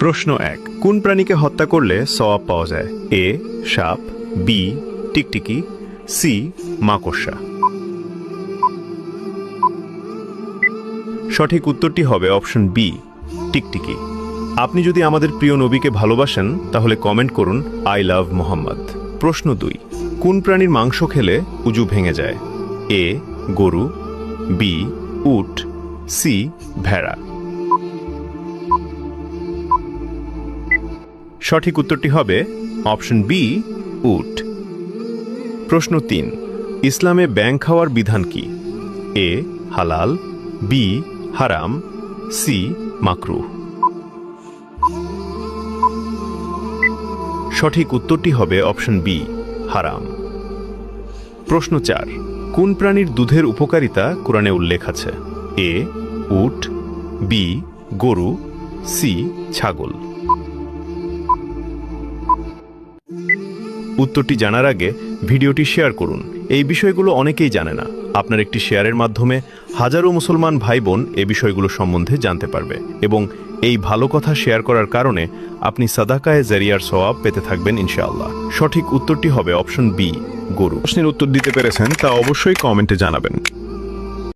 প্রশ্ন 1 কোন প্রাণীকে হত্যা করলে সওয়াব পাওয়া যায়? এ সাপ, বি টিকটিকি, সি মাকড়সা। সঠিক উত্তরটি হবে অপশন বি টিকটিকি। আপনি যদি আমাদের প্রিয় নবীকে ভালোবাসেন তাহলে কমেন্ট করুন আই লাভ মোহাম্মদ। প্রশ্ন 2 কোন প্রাণীর মাংস খেলে উজু ভেঙে যায়? এ গরু, বি উট, সি ভেড়া। সঠিক উত্তরটি হবে অপশন বি উট। প্রশ্ন 3 ইসলামে ব্যাঙ খাওয়ার বিধান কি? এ হালাল, বি হারাম, সি মাকরুহ। সঠিক উত্তরটি হবে অপশন বি হারাম। প্রশ্ন 4 কোন প্রাণীর দুধের উপকারিতা কোরআনে উল্লেখ আছে? এ উট, বি গরু, সি ছাগল। উত্তরটি জানার আগে ভিডিওটি শেয়ার করুন। এই বিষয়গুলো অনেকেই জানে না। আপনার একটি শেয়ারের মাধ্যমে হাজারো মুসলমান ভাই বোন এই বিষয়গুলো সম্বন্ধে জানতে পারবে এবং এই ভালো কথা শেয়ার করার কারণে আপনি সাদাকায়ে জারিয়ার সওয়াব পেতে থাকবেন ইনশাআল্লাহ। সঠিক উত্তরটি হবে অপশন বি গরু। প্রশ্নের উত্তর দিতে পেরেছেন তা অবশ্যই কমেন্টে জানাবেন।